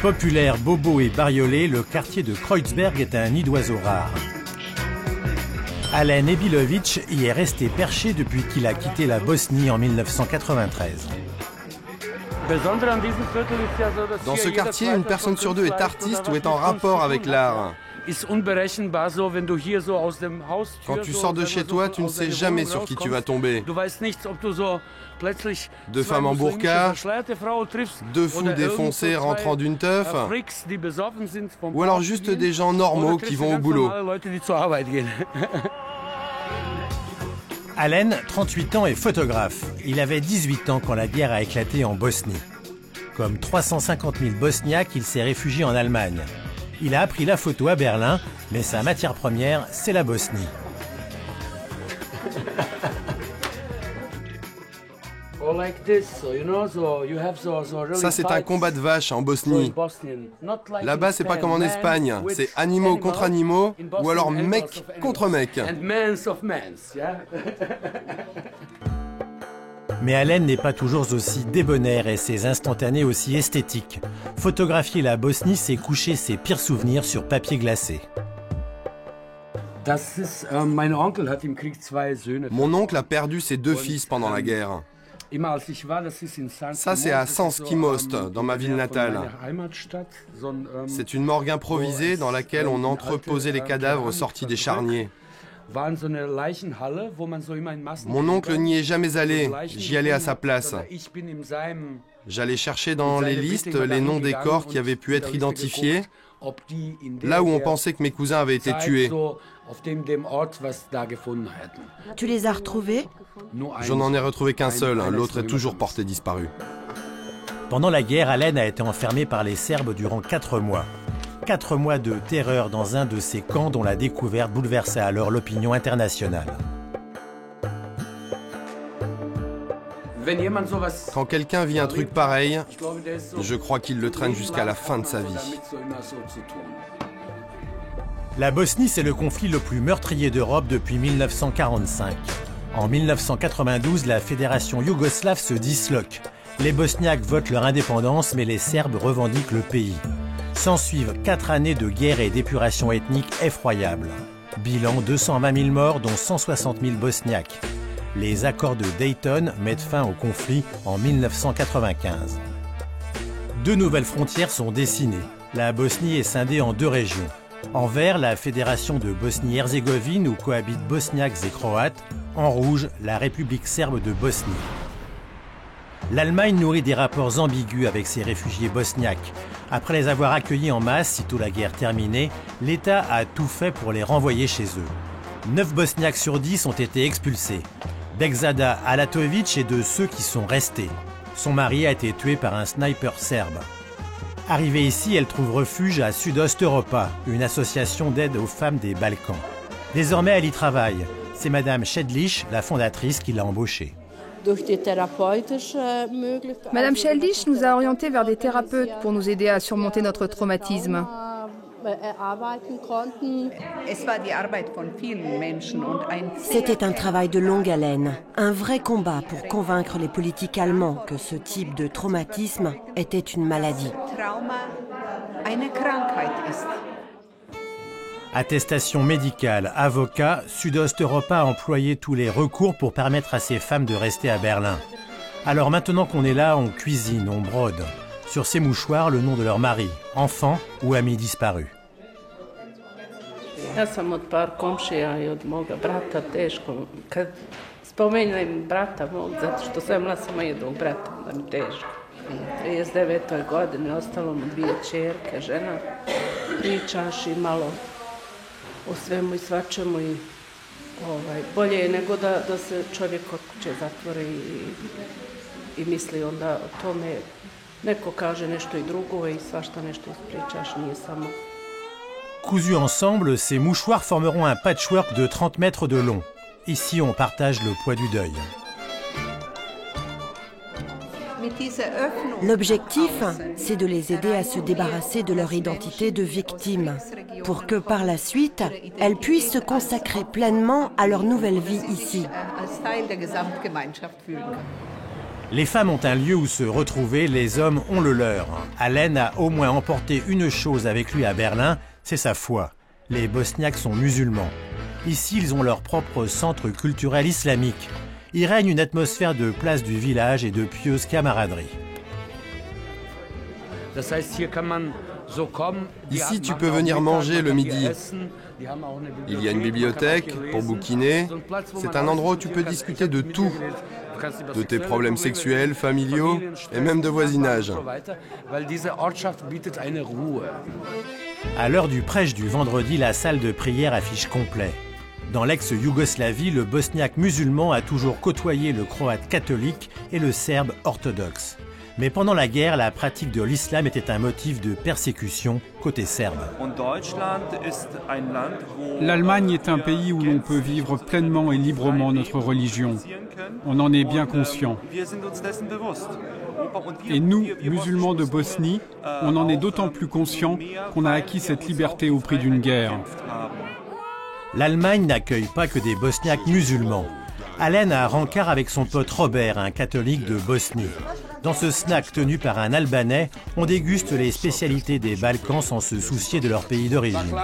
Populaire, bobo et bariolé, le quartier de Kreuzberg est un nid d'oiseaux rare. Alen Ebilović y est resté perché depuis qu'il a quitté la Bosnie en 1993. Dans ce quartier, une personne sur deux est artiste ou est en rapport avec l'art. Quand tu sors de chez toi, tu ne sais jamais sur qui tu vas tomber. Deux femmes en burqa, deux fous défoncés rentrant d'une teuf, ou alors juste des gens normaux qui vont au boulot. Alen, 38 ans, est photographe. Il avait 18 ans quand la guerre a éclaté en Bosnie. Comme 350 000 Bosniaques, il s'est réfugié en Allemagne. Il a appris la photo à Berlin, mais sa matière première, c'est la Bosnie. Ça, c'est un combat de vaches en Bosnie. Là-bas, c'est pas comme en Espagne. C'est animaux contre animaux, ou alors mec contre mec. Mais Alen n'est pas toujours aussi débonnaire et ses instantanés aussi esthétiques. Photographier la Bosnie, c'est coucher ses pires souvenirs sur papier glacé. Mon oncle a perdu ses deux fils pendant la guerre. Ça, c'est à Sanski Most, dans ma ville natale. C'est une morgue improvisée dans laquelle on entreposait les cadavres sortis des charniers. Mon oncle n'y est jamais allé, j'y allais à sa place. J'allais chercher dans les listes les noms des corps qui avaient pu être identifiés, là où on pensait que mes cousins avaient été tués. Tu les as retrouvés? Je n'en ai retrouvé qu'un seul, l'autre est toujours porté disparu. Pendant la guerre, Alen a été enfermé par les Serbes durant 4 mois. 4 mois de terreur dans un de ces camps dont la découverte bouleversa alors l'opinion internationale. Quand quelqu'un vit un truc pareil, je crois qu'il le traîne jusqu'à la fin de sa vie. La Bosnie, c'est le conflit le plus meurtrier d'Europe depuis 1945. En 1992, la fédération yougoslave se disloque. Les Bosniaques votent leur indépendance, mais les Serbes revendiquent le pays. S'ensuivent 4 années de guerre et d'épuration ethnique effroyables. Bilan 220 000 morts, dont 160 000 Bosniaques. Les accords de Dayton mettent fin au conflit en 1995. 2 nouvelles frontières sont dessinées. La Bosnie est scindée en 2 régions. En vert, la Fédération de Bosnie-Herzégovine où cohabitent Bosniaques et Croates. En rouge, la République serbe de Bosnie. L'Allemagne nourrit des rapports ambigus avec ces réfugiés bosniaques. Après les avoir accueillis en masse, sitôt la guerre terminée, l'État a tout fait pour les renvoyer chez eux. 9 Bosniaques sur 10 ont été expulsés. Begzada Alatović est de ceux qui sont restés. Son mari a été tué par un sniper serbe. Arrivée ici, elle trouve refuge à Südost Europa, une association d'aide aux femmes des Balkans. Désormais, elle y travaille. C'est Madame Šeldić, la fondatrice, qui l'a embauchée. Madame Šeldić nous a orientés vers des thérapeutes pour nous aider à surmonter notre traumatisme. C'était un travail de longue haleine, un vrai combat pour convaincre les politiques allemands que ce type de traumatisme était une maladie. Attestation médicale, avocat, Südost Europa a employé tous les recours pour permettre à ces femmes de rester à Berlin. Alors maintenant qu'on est là, on cuisine, on brode. Sur ces mouchoirs, le nom de leur mari, enfant ou ami disparu. Ja sam od par komšija I od moga brata teško. Kad spomenem brata mog, zato što sam imala samo jednog brata, da mi teško. U 39. godini ostalo mu 2 ćerke, žena. Pričaš I malo o svemu I svačemu I bolje je nego da se čovjek kod kuće zatvori I misli onda o tome. Neko kaže nešto I drugo I svašta nešto ispričaš, nije samo. Cousus ensemble, ces mouchoirs formeront un patchwork de 30 mètres de long. Ici, on partage le poids du deuil. L'objectif, c'est de les aider à se débarrasser de leur identité de victime, pour que par la suite, elles puissent se consacrer pleinement à leur nouvelle vie ici. Les femmes ont un lieu où se retrouver, les hommes ont le leur. Alen a au moins emporté une chose avec lui à Berlin, c'est sa foi. Les Bosniaques sont musulmans. Ici, ils ont leur propre centre culturel islamique. Il règne une atmosphère de place du village et de pieuse camaraderie. Ici, tu peux venir manger le midi. Il y a une bibliothèque pour bouquiner. C'est un endroit où tu peux discuter de tout. De tes problèmes sexuels, familiaux et même de voisinage. À l'heure du prêche du vendredi, la salle de prière affiche complet. Dans l'ex-Yougoslavie, le bosniaque musulman a toujours côtoyé le croate catholique et le serbe orthodoxe. Mais pendant la guerre, la pratique de l'islam était un motif de persécution côté serbe. L'Allemagne est un pays où l'on peut vivre pleinement et librement notre religion. On en est bien conscient. Et nous, musulmans de Bosnie, on en est d'autant plus conscients qu'on a acquis cette liberté au prix d'une guerre. L'Allemagne n'accueille pas que des Bosniaques musulmans. Alen a un rencard avec son pote Robert, un catholique de Bosnie. Dans ce snack tenu par un Albanais, on déguste les spécialités des Balkans sans se soucier de leur pays d'origine.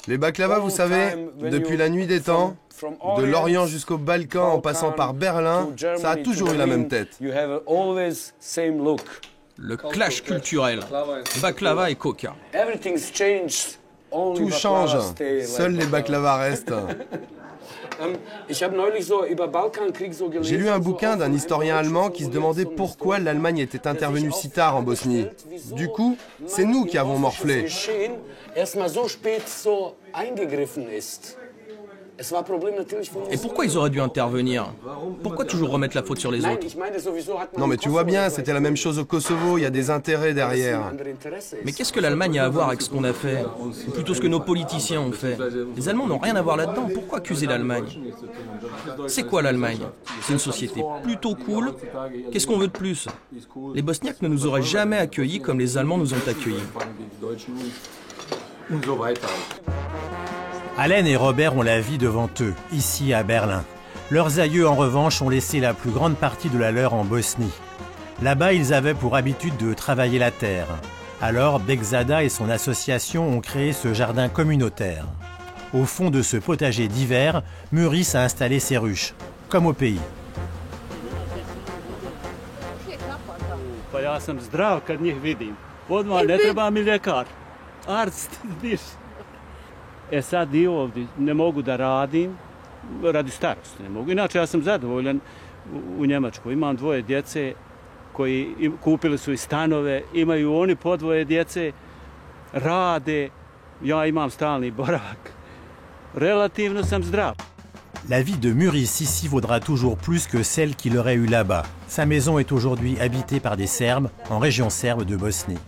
Les baklava, vous savez, depuis la nuit des temps, de l'Orient jusqu'au Balkan en passant par Berlin, ça a toujours eu la même tête. Le clash culturel, baklava et coca. Tout change, seuls les baklava restent. J'ai lu un bouquin d'un historien allemand qui se demandait pourquoi l'Allemagne était intervenue si tard en Bosnie. Du coup, c'est nous qui avons morflé. Et pourquoi ils auraient dû intervenir? Pourquoi toujours remettre la faute sur les autres? Non mais tu vois bien, c'était la même chose au Kosovo, il y a des intérêts derrière. Mais qu'est-ce que l'Allemagne a à voir avec ce qu'on a fait? Ou plutôt ce que nos politiciens ont fait? Les Allemands n'ont rien à voir là-dedans, pourquoi accuser l'Allemagne? C'est quoi l'Allemagne? C'est une société plutôt cool. Qu'est-ce qu'on veut de plus? Les Bosniaques ne nous auraient jamais accueillis comme les Allemands nous ont accueillis. Alen et Robert ont la vie devant eux, ici à Berlin. Leurs aïeux, en revanche, ont laissé la plus grande partie de la leur en Bosnie. Là-bas, ils avaient pour habitude de travailler la terre. Alors, Bekzada et son association ont créé ce jardin communautaire. Au fond de ce potager d'hiver, Muris a installé ses ruches, comme au pays. E sad i ovdje ne mogu da radim radi starosti, ne mogu. Inače ja sam zadovoljan u Njemačkoj. Imam dvoje djece koji kupili su i stanove, imaju oni po dvoje djece, rade, ja imam stalni boravak. Relativno sam zdrav. La vie de Muris ici vaudra toujours plus que celle qu'il aurait eue là-bas. Sa maison est aujourd'hui habitée par des Serbes, en région serbe de Bosnie.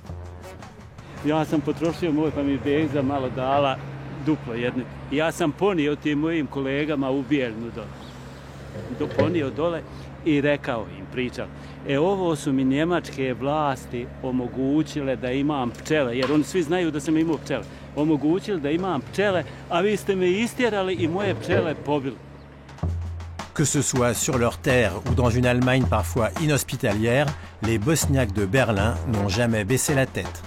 Ja sam potrošio moj, pa mi Begza malo dala duplo jedno. Ja sam ponio tim mojim kolegama u Bijeljnu dole. Ponio dole i rekao im, pričao. Ovo su mi njemačke vlasti omogućile da imam pčele, jer oni svi znaju da sam imao pčele. Omogućili da imam pčele, a vi ste me istjerali i moje pčele pobili. Que ce soit sur leur terre ou dans une Allemagne parfois inhospitalière, les Bosniaques de Berlin n'ont jamais baissé la tête.